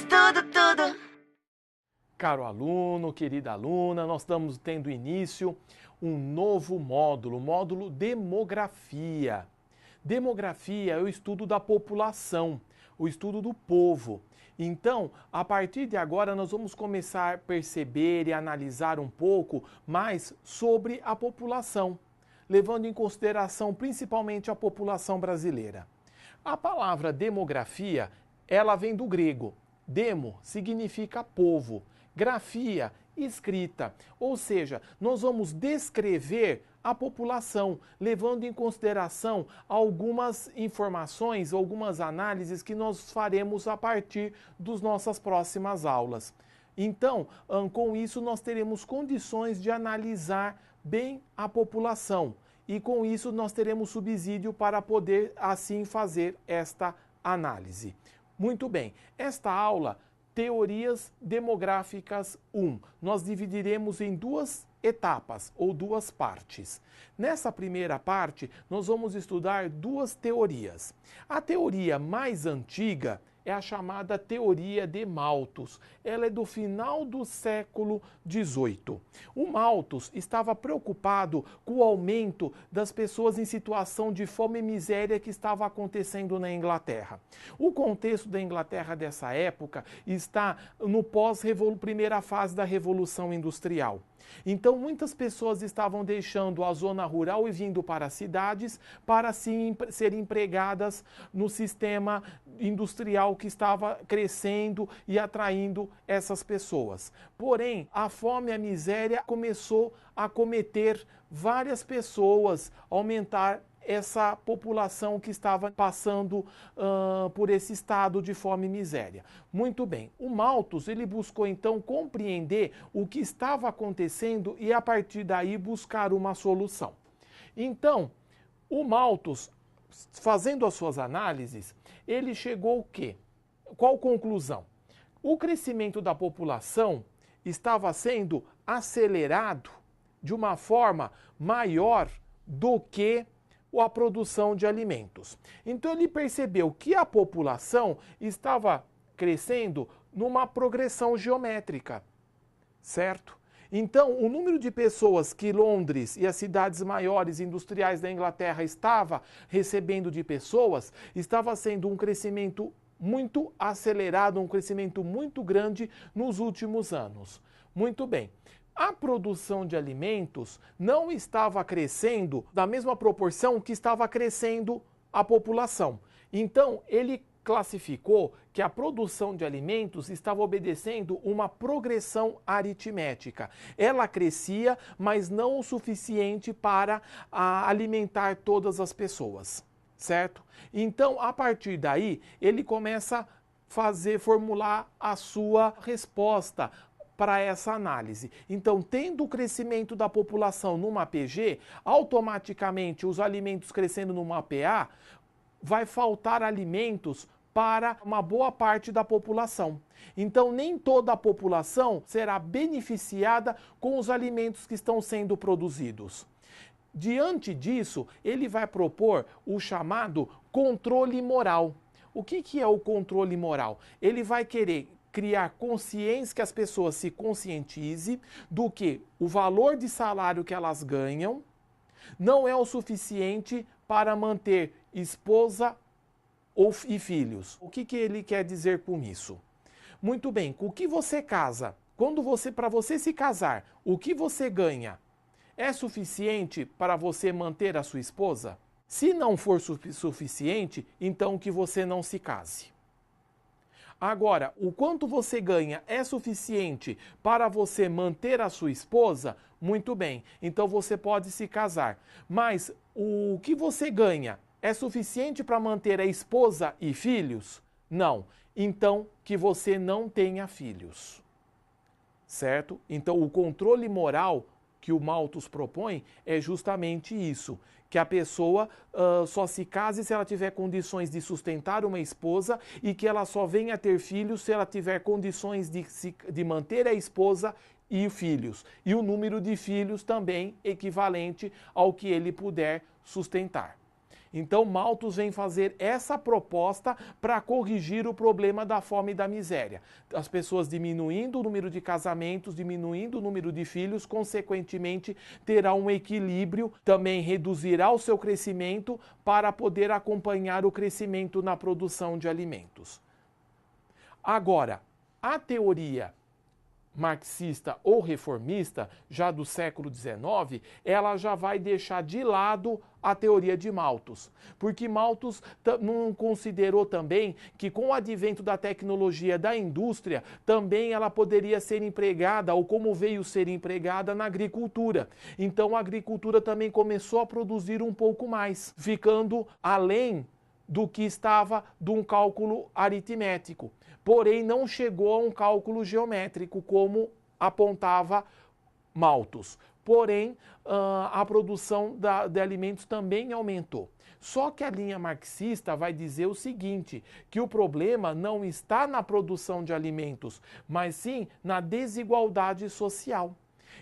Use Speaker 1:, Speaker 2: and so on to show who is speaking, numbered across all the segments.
Speaker 1: tudo.
Speaker 2: Caro aluno, querida aluna, nós estamos tendo início um novo módulo, o módulo Demografia. Demografia é o estudo da população, o estudo do povo. Então, a partir de agora, nós vamos começar a perceber e analisar um pouco mais sobre a população, levando em consideração principalmente a população brasileira. A palavra demografia, ela vem do grego. Demo significa povo, grafia, escrita. Ou seja, nós vamos descrever a população, levando em consideração algumas informações, algumas análises que nós faremos a partir das nossas próximas aulas. Então, com isso, nós teremos condições de analisar bem a população e, com isso, nós teremos subsídio para poder, assim, fazer esta análise. Muito bem, esta aula, Teorias Demográficas 1, nós dividiremos em duas etapas ou duas partes. Nessa primeira parte, nós vamos estudar duas teorias. A teoria mais antiga é a chamada teoria de Malthus. Ela é do final do século XVIII. O Malthus estava preocupado com o aumento das pessoas em situação de fome e miséria que estava acontecendo na Inglaterra. O contexto da Inglaterra dessa época está no primeira fase da Revolução Industrial. Então, muitas pessoas estavam deixando a zona rural e vindo para as cidades para serem empregadas no sistema industrial que estava crescendo e atraindo essas pessoas. Porém, a fome e a miséria começou a acometer várias pessoas, aumentar essa população que estava passando por esse estado de fome e miséria. Muito bem, o Malthus ele buscou então compreender o que estava acontecendo e a partir daí buscar uma solução. Então, o Malthus, fazendo as suas análises, ele chegou ao quê? Qual conclusão? O crescimento da população estava sendo acelerado de uma forma maior do que a produção de alimentos. Então ele percebeu que a população estava crescendo numa progressão geométrica, certo? Então, o número de pessoas que Londres e as cidades maiores industriais da Inglaterra estava recebendo de pessoas, estava sendo um crescimento muito acelerado, um crescimento muito grande nos últimos anos. Muito bem. A produção de alimentos não estava crescendo da mesma proporção que estava crescendo a população. Então, ele classificou que a produção de alimentos estava obedecendo uma progressão aritmética. Ela crescia, mas não o suficiente para alimentar todas as pessoas, certo? Então, a partir daí, ele começa a formular a sua resposta para essa análise. Então, tendo o crescimento da população numa PG, automaticamente os alimentos crescendo numa PA, vai faltar alimentos para uma boa parte da população. Então, nem toda a população será beneficiada com os alimentos que estão sendo produzidos. Diante disso, ele vai propor o chamado controle moral. O que é o controle moral? Ele vai querer criar consciência, que as pessoas se conscientizem do que o valor de salário que elas ganham não é o suficiente para manter esposa e filhos. O que ele quer dizer com isso? Muito bem, com o que você casa, para você se casar, o que você ganha é suficiente para você manter a sua esposa? Se não for suficiente, então que você não se case. Agora, o quanto você ganha é suficiente para você manter a sua esposa? Muito bem, então você pode se casar. Mas o que você ganha é suficiente para manter a esposa e filhos? Não. Então, que você não tenha filhos. Certo? Então, o controle moral que o Malthus propõe é justamente isso, que a pessoa só se case se ela tiver condições de sustentar uma esposa e que ela só venha a ter filhos se ela tiver condições de manter a esposa e filhos. E o número de filhos também equivalente ao que ele puder sustentar. Então, Malthus vem fazer essa proposta para corrigir o problema da fome e da miséria. As pessoas diminuindo o número de casamentos, diminuindo o número de filhos, consequentemente, terá um equilíbrio, também reduzirá o seu crescimento para poder acompanhar o crescimento na produção de alimentos. Agora, a teoria marxista ou reformista, já do século XIX, ela já vai deixar de lado a teoria de Malthus, porque Malthus não considerou também que com o advento da tecnologia da indústria, também ela poderia ser empregada, ou como veio ser empregada, na agricultura. Então a agricultura também começou a produzir um pouco mais, ficando além do que estava de um cálculo aritmético. Porém, não chegou a um cálculo geométrico, como apontava Malthus. Porém, a produção de alimentos também aumentou. Só que a linha marxista vai dizer o seguinte, que o problema não está na produção de alimentos, mas sim na desigualdade social.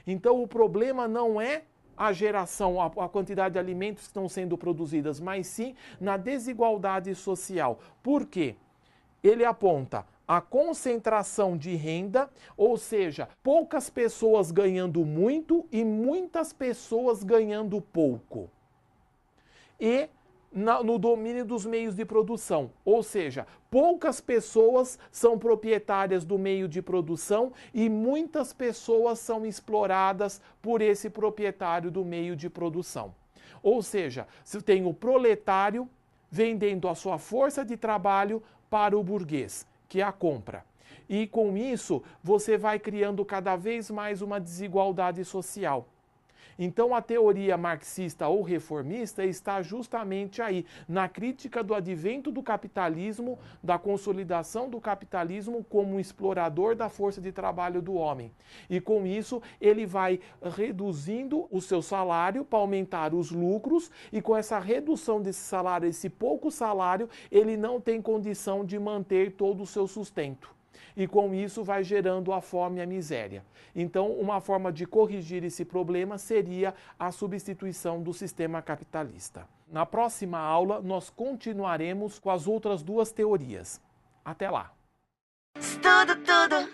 Speaker 2: Então, o problema não é a geração, a quantidade de alimentos que estão sendo produzidas, mas sim na desigualdade social. Por quê? Ele aponta a concentração de renda, ou seja, poucas pessoas ganhando muito e muitas pessoas ganhando pouco. E no domínio dos meios de produção, ou seja, poucas pessoas são proprietárias do meio de produção e muitas pessoas são exploradas por esse proprietário do meio de produção. Ou seja, se tem o proletário vendendo a sua força de trabalho para o burguês, que a compra. E com isso, você vai criando cada vez mais uma desigualdade social. Então, a teoria marxista ou reformista está justamente aí, na crítica do advento do capitalismo, da consolidação do capitalismo como um explorador da força de trabalho do homem. E com isso, ele vai reduzindo o seu salário para aumentar os lucros, e com essa redução desse salário, esse pouco salário, ele não tem condição de manter todo o seu sustento. E com isso vai gerando a fome e a miséria. Então, uma forma de corrigir esse problema seria a substituição do sistema capitalista. Na próxima aula, nós continuaremos com as outras duas teorias. Até lá! Estudo tudo.